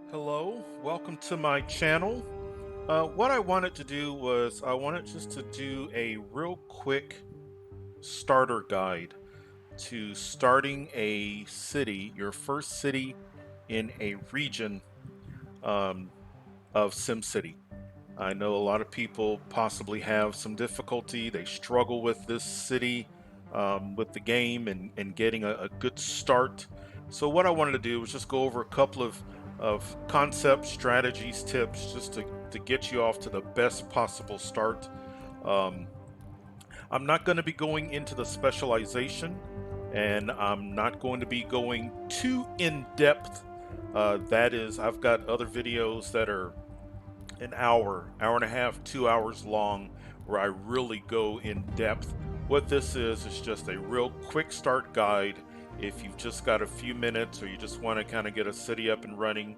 Hello, welcome to my channel. What I wanted to do was I wanted just to do a real quick starter guide to starting a city, your first city in a region um, of SimCity. I know a lot of people possibly have some difficulty. They struggle with this city, with the game and getting a good start. So what I wanted to do was just go over a couple of concepts, strategies, tips, just to get you off to the best possible start. Um, I'm not going to be going into the specialization, and I'm not going to be going too in depth. That is, I've got other videos that are an hour and a half, 2 hours long, where I really go in depth. What this is just a real quick start guide. If you've just got a few minutes or you just want to kind of get a city up and running,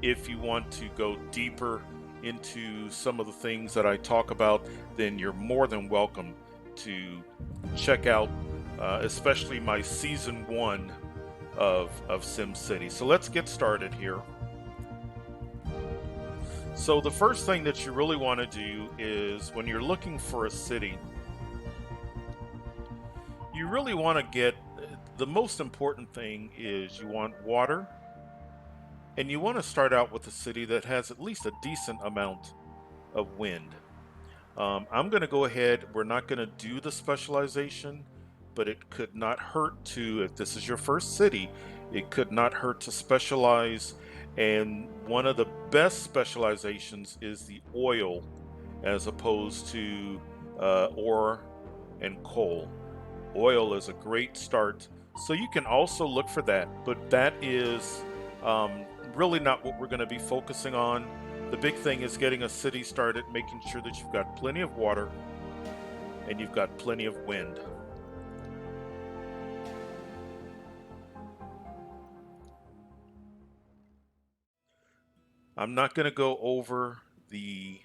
if you want to go deeper into some of the things that I talk about, then you're more than welcome to check out, especially my season one of SimCity. So let's get started here. So the first thing that you really want to do is when you're looking for a city, you really want to get the most important thing is you want water, and you want to start out with a city that has at least a decent amount of wind. I'm going to go ahead, we're not going to do the specialization, but it could not hurt to, if this is your first city, it could not hurt to specialize. And one of the best specializations is the oil as opposed to ore and coal. Oil is a great start. So you can also look for that, but that is really not what we're going to be focusing on. The big thing is getting a city started, making sure that you've got plenty of water and you've got plenty of wind. I'm not going to go over the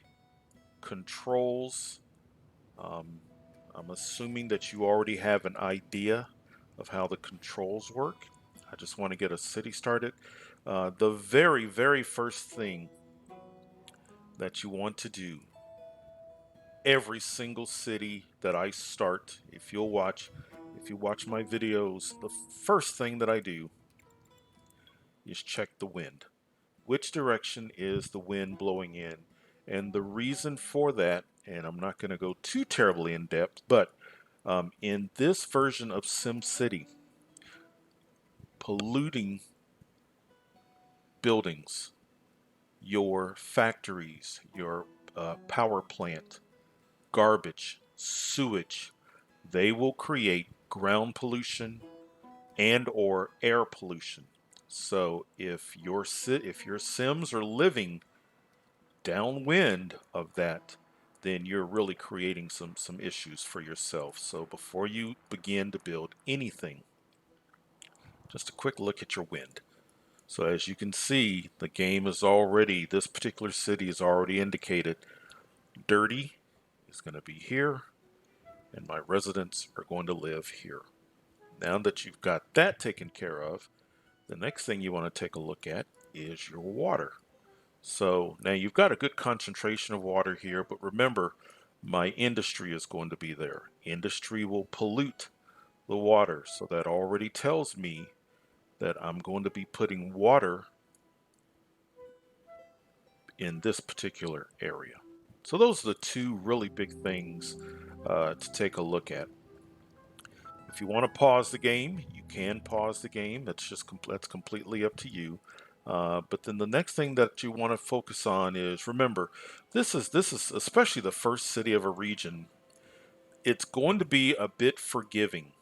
controls. Um, I'm assuming that you already have an idea of how the controls work. I just want to get a city started. The very first thing that you want to do, every single city that I start, if you watch my videos, the first thing that I do is check the wind. Which direction is the wind blowing in? And the reason for that, and I'm not going to go too terribly in depth, but in this version of SimCity, polluting buildings, your factories, your power plant, garbage, sewage, they will create ground pollution and or air pollution. So if your Sims are living downwind of that, then you're really creating some issues for yourself. So before you begin to build anything, just a quick look at your wind. So as you can see, the game is already, this particular city is already indicated. Dirty is going to be here, and my residents are going to live here. Now that you've got that taken care of, the next thing you want to take a look at is your water. So now you've got a good concentration of water here, but remember, my industry is going to be there. Industry will pollute the water, so that already tells me that I'm going to be putting water in this particular area. So those are the two really big things to take a look at. If you want to pause the game, you can pause the game. That's completely up to you. But then the next thing that you want to focus on is, remember, this is especially the first city of a region. It's going to be a bit forgiving.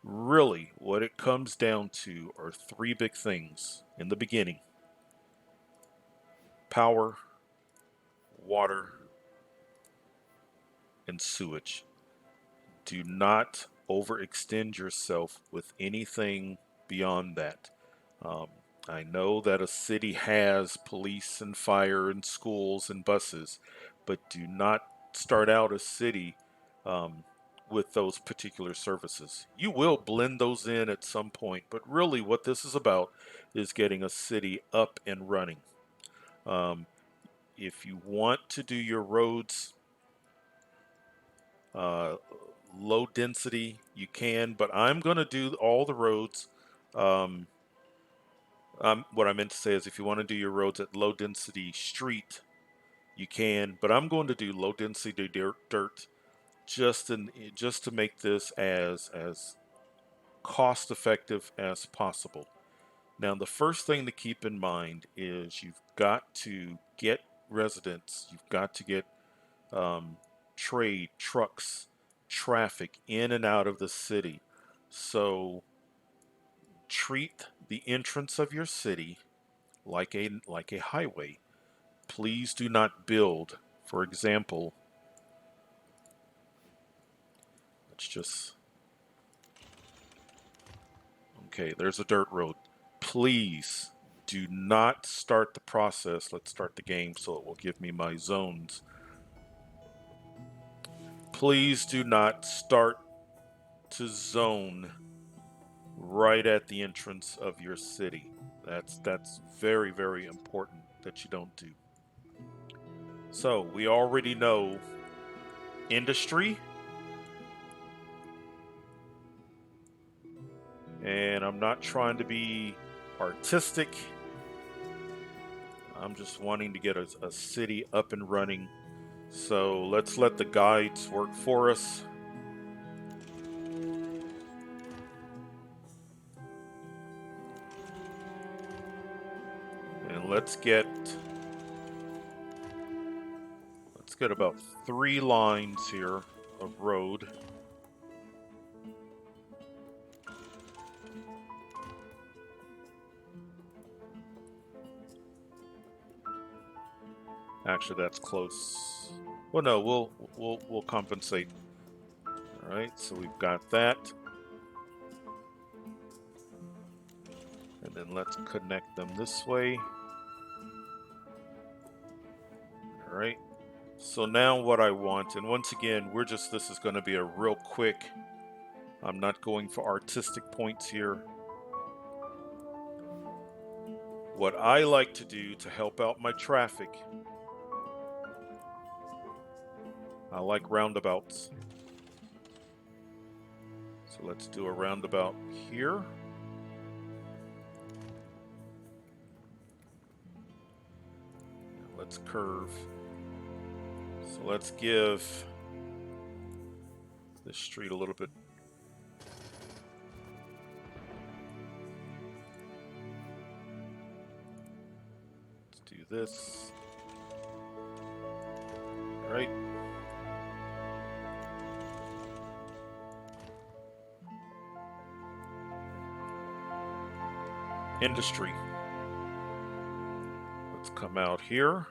Really, what it comes down to are three big things in the beginning: power, water, and sewage. Do not overextend yourself with anything beyond that. Um, I know that a city has police and fire and schools and buses, but do not start out a city um, with those particular services. You will blend those in at some point, but really what this is about is getting a city up and running. Um, if you want to do your roads uh, low density, you can, but I'm going to do all the roads. Um, what I meant to say is if you want to do your roads at low density street, you can, but I'm going to do low density dirt just to make this as cost effective as possible. Now, the first thing to keep in mind is you've got to get residents, you've got to get um, trade, trucks, traffic in and out of the city. So treat the entrance of your city like a highway. Please do not build. For example, let's just okay, there's a dirt road. Please do not start the process. Let's start the game so it will give me my zones. Please do not start to zone right at the entrance of your city. That's very, very important that you don't do. So we already know industry, and I'm not trying to be artistic. I'm just wanting to get a city up and running. So let's let the guides work for us. And let's get about 3 lines here of road. Actually, that's close. Well, no, we'll compensate. All right, so we've got that. And then let's connect them this way. All right. So now what I want, and once again, this is going to be a real quick, I'm not going for artistic points here. What I like to do to help out my traffic, I like roundabouts. So let's do a roundabout here. Let's curve. So let's give this street a little bit. Let's do this. All right. Industry. Let's come out here.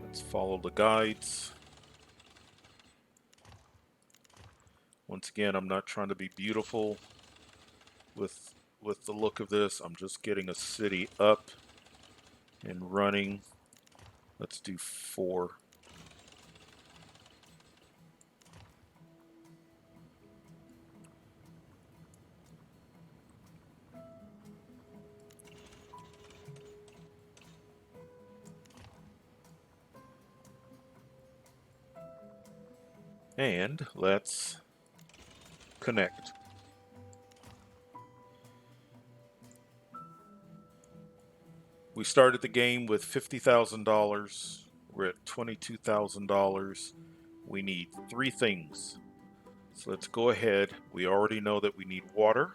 Let's follow the guides. Once again, I'm not trying to be beautiful with the look of this. I'm just getting a city up and running. Let's do 4. And let's connect. We started the game with $50,000. We're at $22,000. We need 3 things. So let's go ahead. We already know that we need water.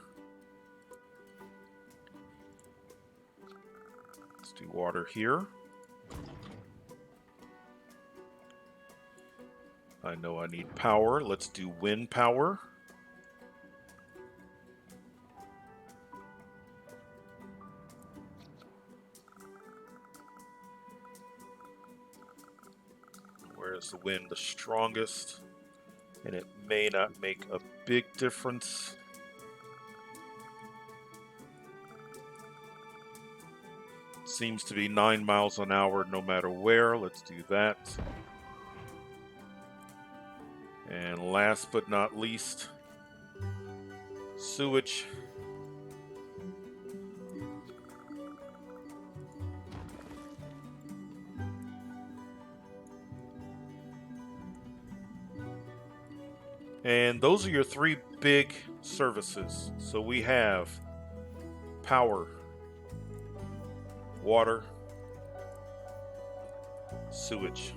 Let's do water here. I know I need power. Let's do wind power. Where is the wind the strongest? And it may not make a big difference. Seems to be 9 miles an hour no matter where. Let's do that. And last but not least, sewage. And those are your three big services. So we have power, water, sewage.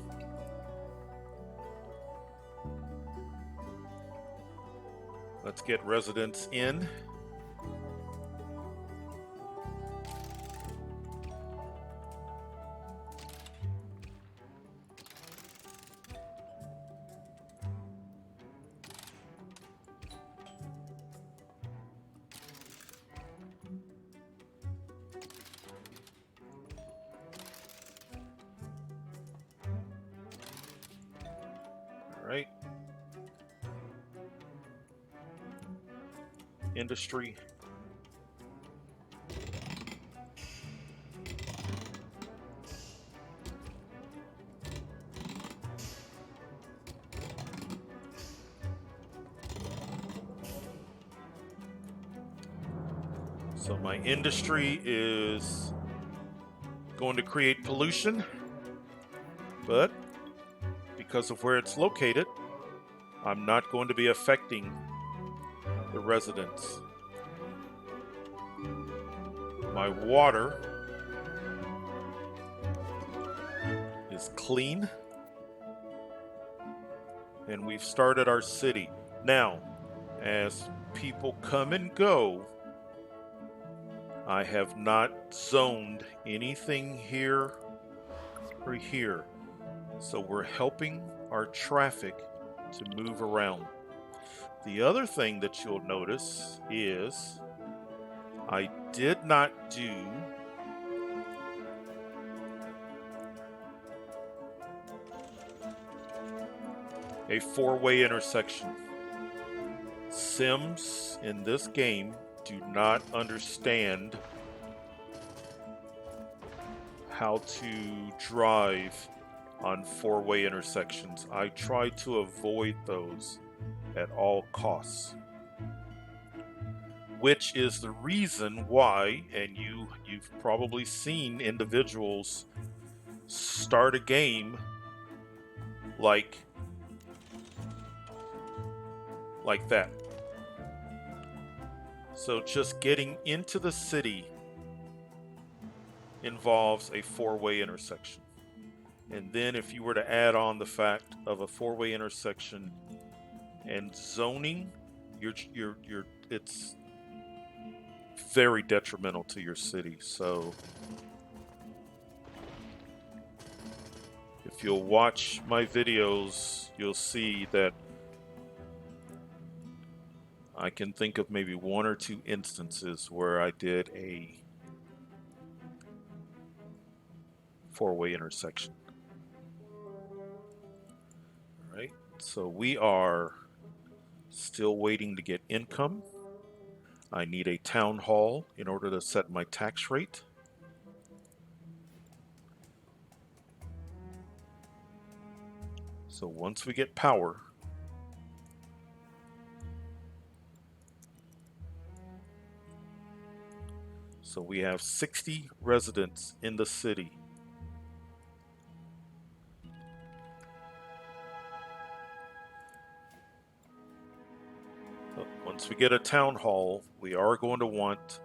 Let's get residents in. All right. Industry. So my industry is going to create pollution, but because of where it's located, I'm not going to be affecting the residents. My water is clean, and we've started our city. Now, as people come and go, I have not zoned anything here or here. So we're helping our traffic to move around. The other thing that you'll notice is I did not do a four-way intersection. Sims in this game do not understand how to drive on four-way intersections. I try to avoid those at all costs, which is the reason why, and you've probably seen individuals start a game like that. So just getting into the city involves a four-way intersection. And then if you were to add on the fact of a four-way intersection and zoning, it's very detrimental to your city. So if you'll watch my videos, you'll see that I can think of maybe one or two instances where I did a four-way intersection. All right, so we are still waiting to get income. I need a town hall in order to set my tax rate. So once we get power, so we have 60 residents in the city. Once we get a town hall, we are going to want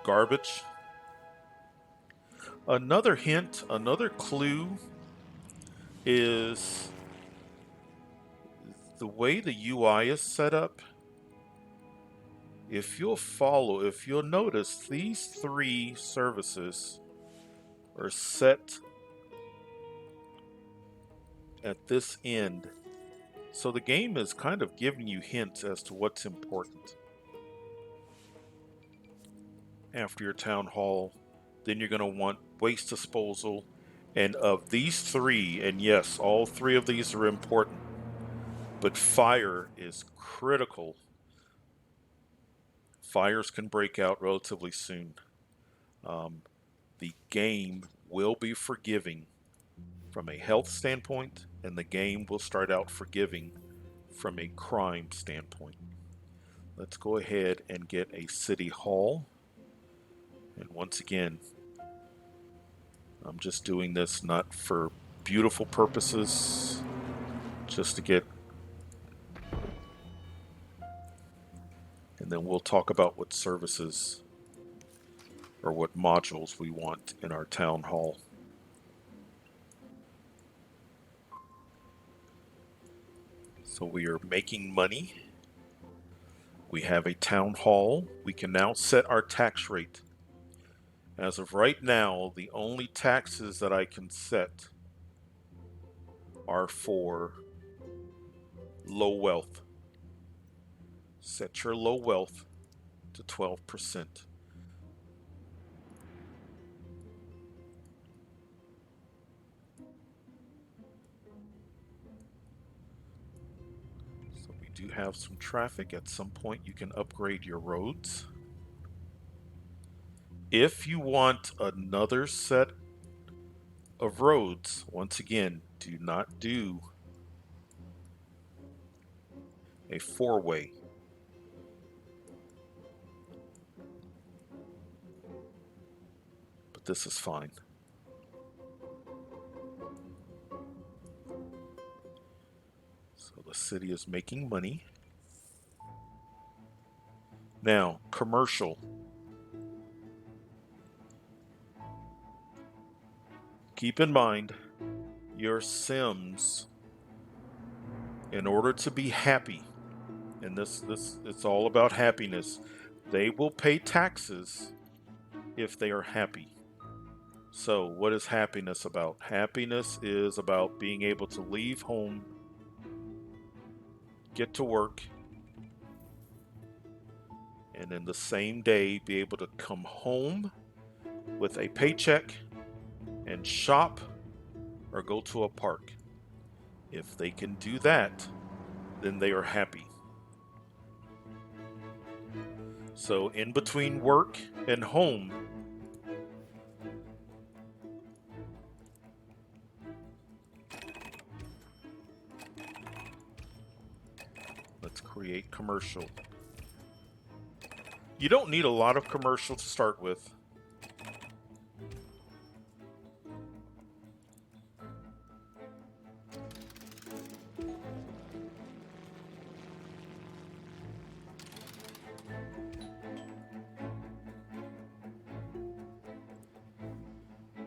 garbage. Another hint, another clue is the way the UI is set up. If you'll notice, these three services are set at this end. So the game is kind of giving you hints as to what's important. After your town hall, then you're going to want waste disposal. And of these three, and yes, all three of these are important, but fire is critical. Fires can break out relatively soon. The game will be forgiving from a health standpoint, and the game will start out forgiving from a crime standpoint. Let's go ahead and get a city hall. And once again, I'm just doing this not for beautiful purposes, just to get and then we'll talk about what services or what modules we want in our town hall. So we are making money. We have a town hall. We can now set our tax rate. As of right now, the only taxes that I can set are for low wealth. Set your low wealth to 12%. So we do have some traffic. At some point, you can upgrade your roads. If you want another set of roads, once again, do not do a four-way. But this is fine. So the city is making money. Now, commercial. Keep in mind, your Sims, in order to be happy, and this it's all about happiness, they will pay taxes if they are happy. So, what is happiness about? Happiness is about being able to leave home, get to work, and in the same day be able to come home with a paycheck and shop or go to a park. If they can do that, then they are happy. So, in between work and home, let's create commercial. You don't need a lot of commercial to start with.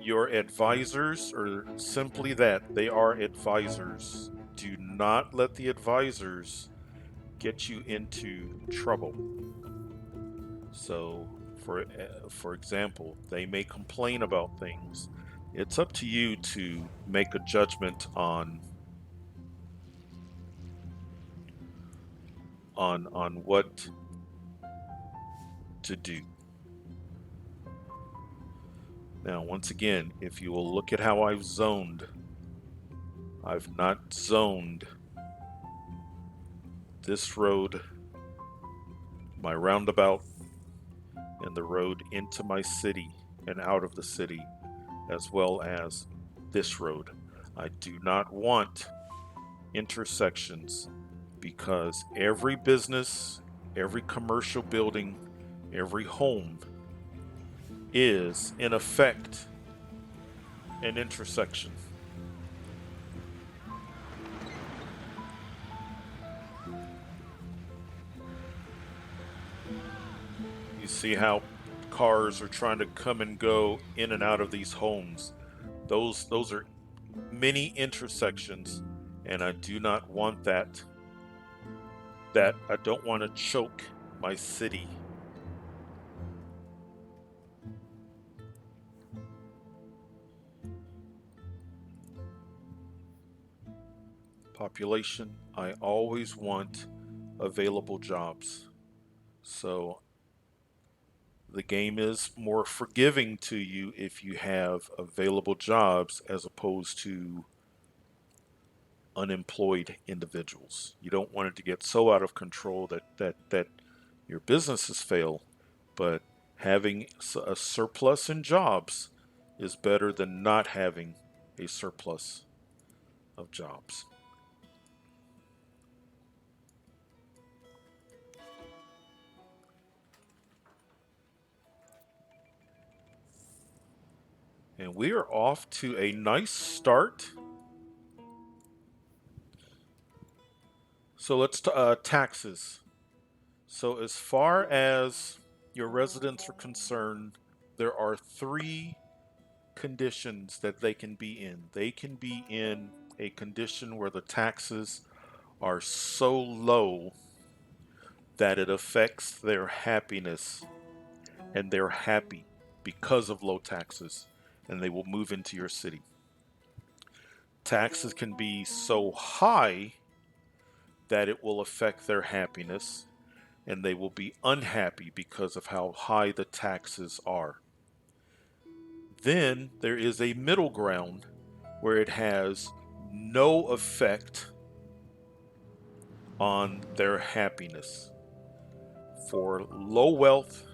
Your advisors are simply that. They are advisors. Do not let the advisors get you into trouble. So, for example, they may complain about things. It's up to you to make a judgment on what to do. Now, once again, if you will look at how I've zoned, I've not zoned this road, my roundabout, and the road into my city and out of the city, as well as this road. I do not want intersections because every business, every commercial building, every home is, in effect, an intersection. You see how cars are trying to come and go in and out of these homes. Those are many intersections, and I do not want that. I don't want to choke my city. Population, I always want available jobs. So the game is more forgiving to you if you have available jobs as opposed to unemployed individuals. You don't want it to get so out of control that your businesses fail, but having a surplus in jobs is better than not having a surplus of jobs. And we are off to a nice start. So let's taxes. So, as far as your residents are concerned, there are three conditions that they can be in. They can be in a condition where the taxes are so low that it affects their happiness and they're happy because of low taxes and they will move into your city. Taxes can be so high that it will affect their happiness and they will be unhappy because of how high the taxes are. Then there is a middle ground where it has no effect on their happiness. For low wealth,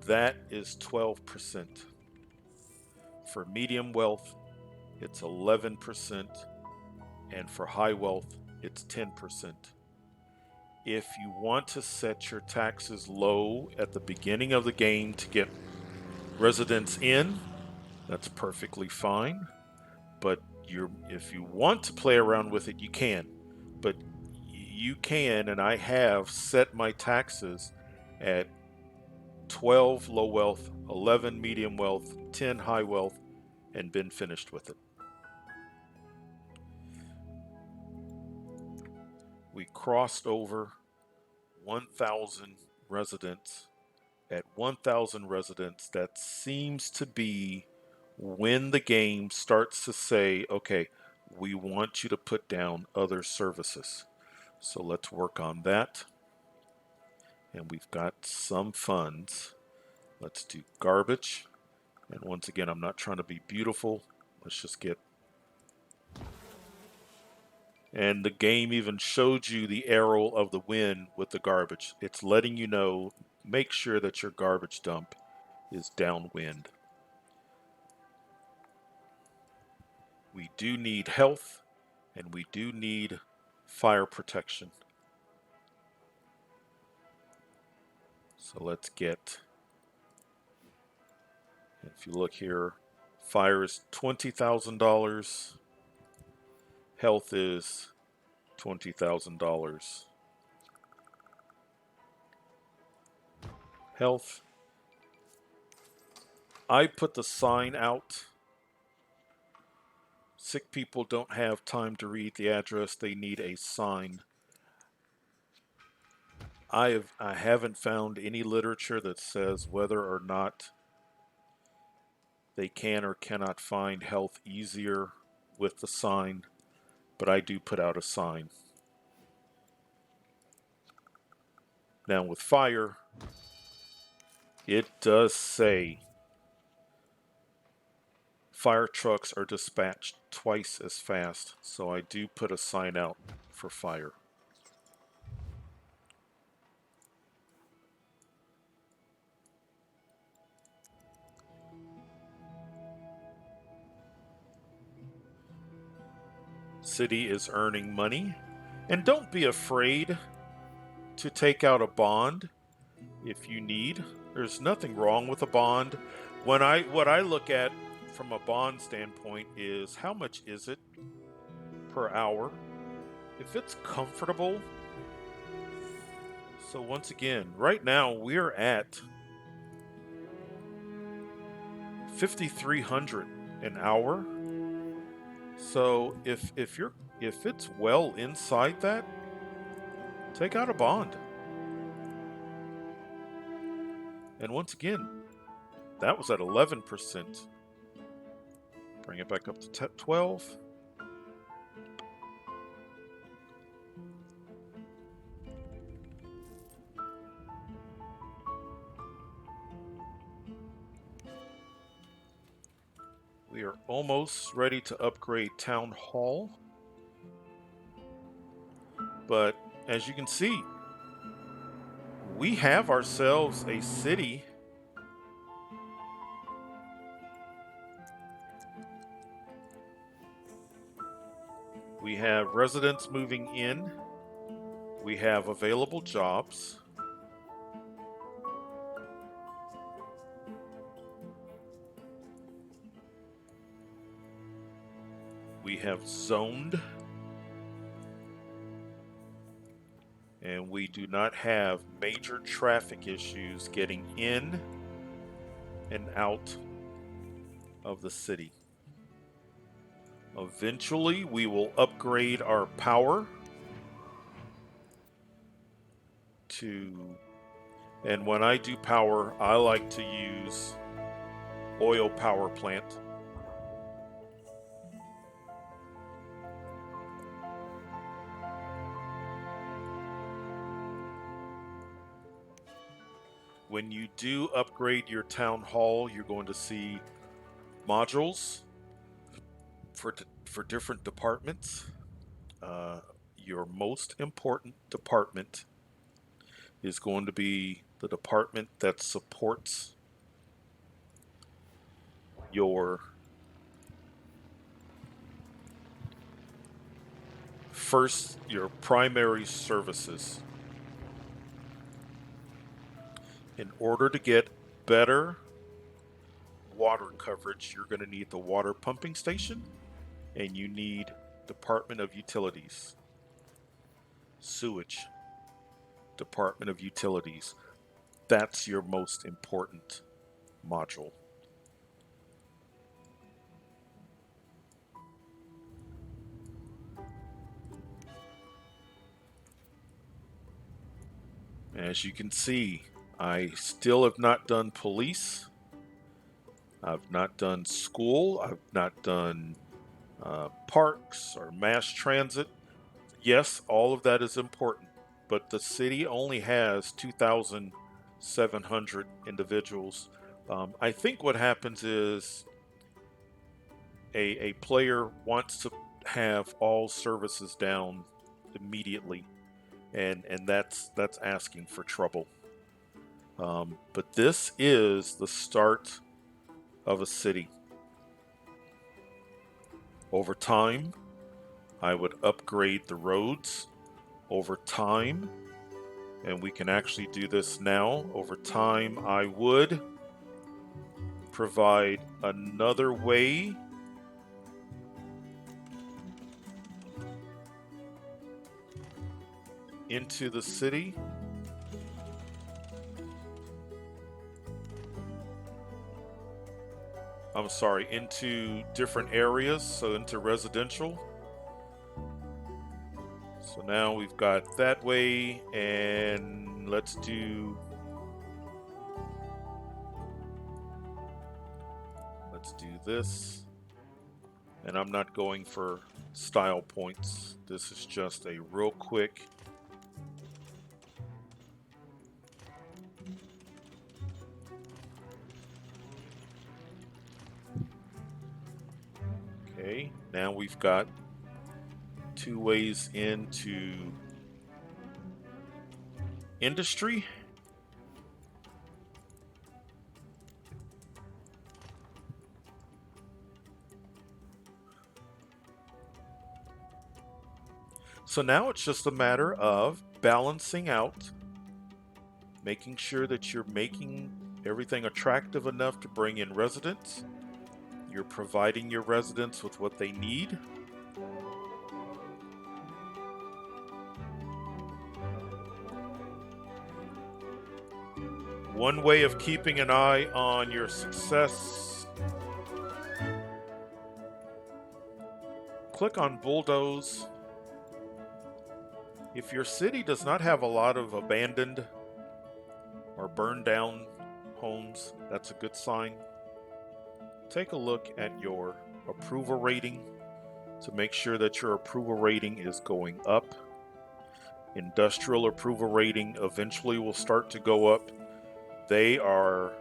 that is 12%. For medium wealth, it's 11%. And for high wealth, it's 10%. If you want to set your taxes low at the beginning of the game to get residents in, that's perfectly fine. But if you want to play around with it, you can. But you can, and I have set my taxes at 12 low wealth, 11 medium wealth, 10 high wealth, and been finished with it. We crossed over 1,000 residents. At 1,000 residents, that seems to be when the game starts to say, okay, we want you to put down other services. So let's work on that. And we've got some funds. Let's do garbage. And once again, I'm not trying to be beautiful. Let's just get. And the game even showed you the arrow of the wind with the garbage. It's letting you know, make sure that your garbage dump is downwind. We do need health and we do need fire protection. So let's get, if you look here, fire is $20,000. Health is $20,000. Health. I put the sign out. Sick people don't have time to read the address. They need a sign. I haven't found any literature that says whether or not they can or cannot find health easier with the sign, but I do put out a sign. Now with fire, it does say fire trucks are dispatched twice as fast, so I do put a sign out for fire. City is earning money, and don't be afraid to take out a bond if you need. There's nothing wrong with a bond. What I look at from a bond standpoint is how much is it per hour? If it's comfortable. So once again, right now we're at 5,300 an hour. So if it's well inside that, take out a bond. And once again, that was at 11%. Bring it back up to 12. We are almost ready to upgrade Town Hall. But as you can see, we have ourselves a city. We have residents moving in. We have available jobs. We have zoned. and we do not have major traffic issues getting in and out of the city. Eventually, we will upgrade our power to, and when I do power, I like to use oil power plant. When you do upgrade your town hall, you're going to see modules for different departments. Uh, your most important department is going to be the department that supports your your primary services. In order to get better water coverage, you're going to need the water pumping station, and you need Department of Utilities, sewage, Department of Utilities. That's your most important module. As you can see, I still have not done police. I've not done school. I've not done parks or mass transit. Yes, all of that is important, but the city only has 2,700 individuals. I think what happens is a player wants to have all services down immediately, and that's asking for trouble. But this is the start of a city. Over time, I would upgrade the roads. Over time, and we can actually do this now, over time, I would provide another way into the city. I'm sorry, into different areas, so into residential. So now we've got that way, and let's do this. And I'm not going for style points. This is just a real quick okay, now we've got two ways into industry. So now it's just a matter of balancing out, making sure that you're making everything attractive enough to bring in residents. You're providing your residents with what they need. One way of keeping an eye on your success, click on bulldoze. If your city does not have a lot of abandoned or burned down homes, that's a good sign. Take a look at your approval rating to make sure that your approval rating is going up. Industrial approval rating eventually will start to go up. They are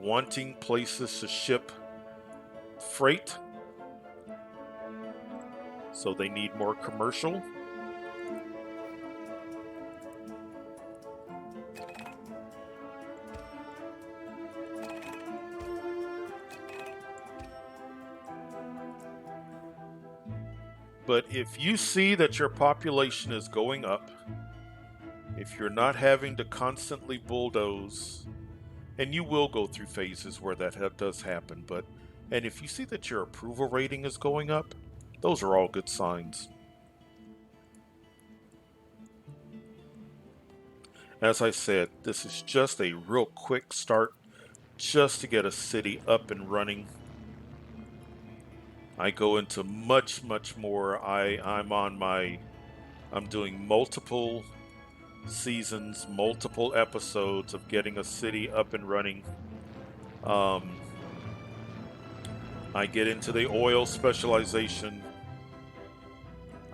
wanting places to ship freight, so they need more commercial. But if you see that your population is going up, if you're not having to constantly bulldoze, and you will go through phases where that does happen, and if you see that your approval rating is going up, those are all good signs. As I said, this is just a real quick start just to get a city up and running. I go into much more. I'm doing multiple seasons, multiple episodes of getting a city up and running. Um, I get into the oil specialization.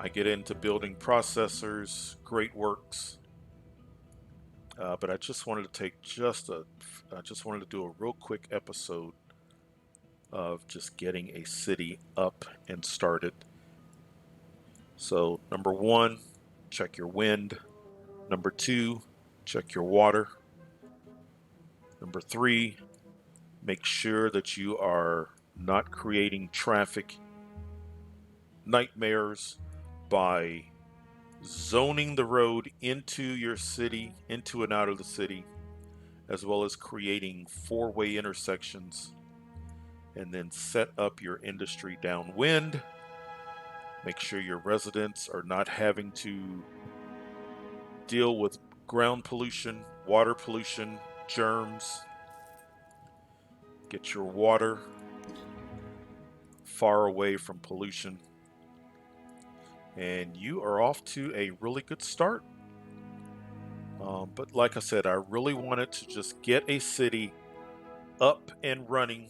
I get into building processors, great works. But I just wanted to I just wanted to do a real quick episode of just getting a city up and started. So, number one, check your wind. Number two, check your water. Number three, make sure that you are not creating traffic nightmares by zoning the road into your city, into and out of the city, as well as creating four-way intersections, and then set up your industry downwind. Make sure your residents are not having to deal with ground pollution, water pollution, germs. Get your water far away from pollution, and you are off to a really good start. But like I said, I really wanted to just get a city up and running,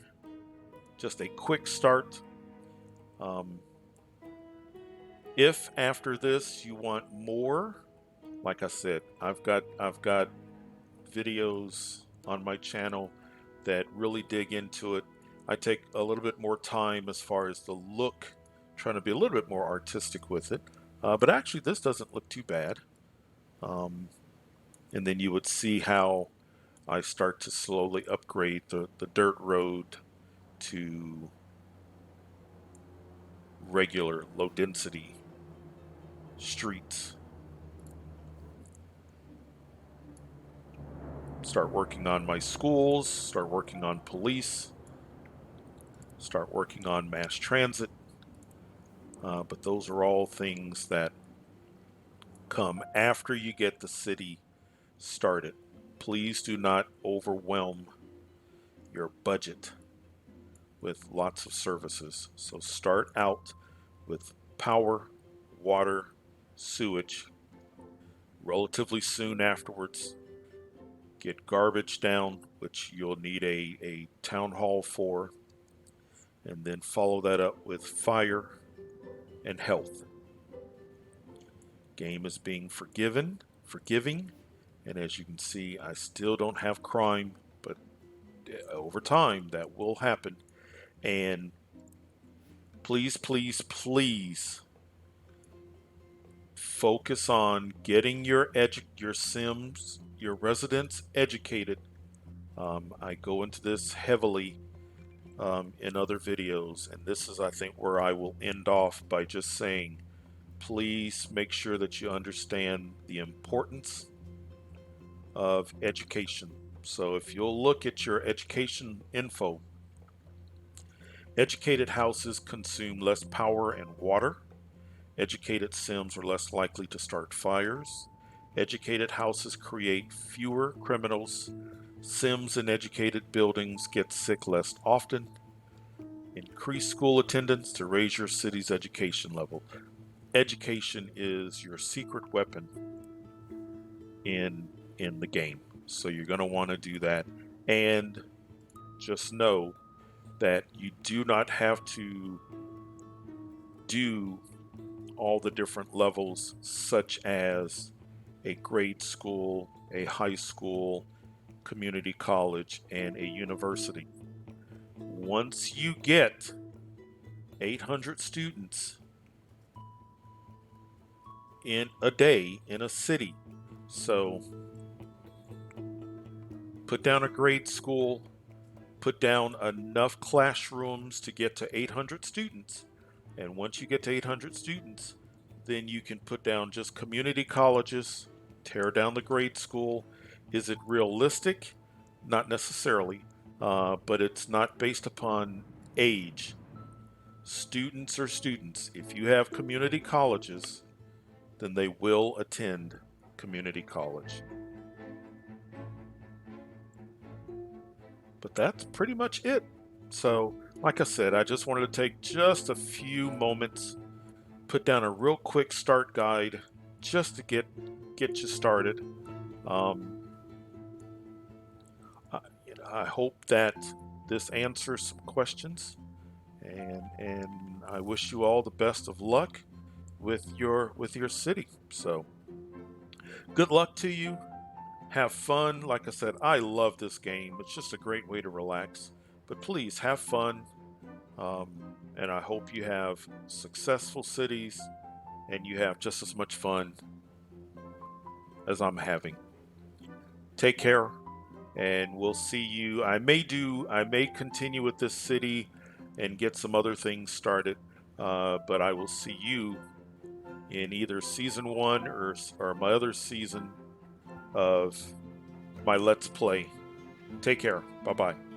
just a quick start. Um, if after this you want more, like I said, I've got videos on my channel that really dig into it. I take a little bit more time as far as the look, trying to be a little bit more artistic with it. But actually, this doesn't look too bad. Um, and then you would see how I start to slowly upgrade the dirt road to regular low density streets. Start working on my schools, start working on police, start working on mass transit. But those are all things that come after you get the city started. Please do not overwhelm your budget with lots of services. So start out with power, water, sewage. Relatively soon afterwards, get garbage down, which you'll need a town hall for, and then follow that up with fire and health. Game is being forgiving, and as you can see, I still don't have crime, but over time that will happen. And please focus on getting your Sims, your residents educated. I go into this heavily in other videos, and this is, I think, where I will end off by just saying, please make sure that you understand the importance of education. So if you'll look at your education info, educated houses consume less power and water. Educated Sims are less likely to start fires. Educated houses create fewer criminals. Sims in educated buildings get sick less often. Increase school attendance to raise your city's education level. Education is your secret weapon in the game. So you're going to want to do that, and just know that you do not have to do all the different levels, such as a grade school, a high school, community college, and a university. Once you get 800 students in a day in a city, so put down a grade school, put down enough classrooms to get to 800 students. And once you get to 800 students, then you can put down just community colleges, tear down the grade school. Is it realistic? Not necessarily, but it's not based upon age. Students are students. If you have community colleges, then they will attend community college. But that's pretty much it. So, like I said, I just wanted to take just a few moments, put down a real quick start guide just to get you started. Um, I hope that this answers some questions, and I wish you all the best of luck with your city. So, good luck to you. Have fun. Like I said, I love this game. It's just a great way to relax. But please have fun. And I hope you have successful cities and you have just as much fun as I'm having. Take care, and we'll see you. I may continue with this city and get some other things started, but I will see you in either season one or my other season of my Let's Play. Take care. Bye bye.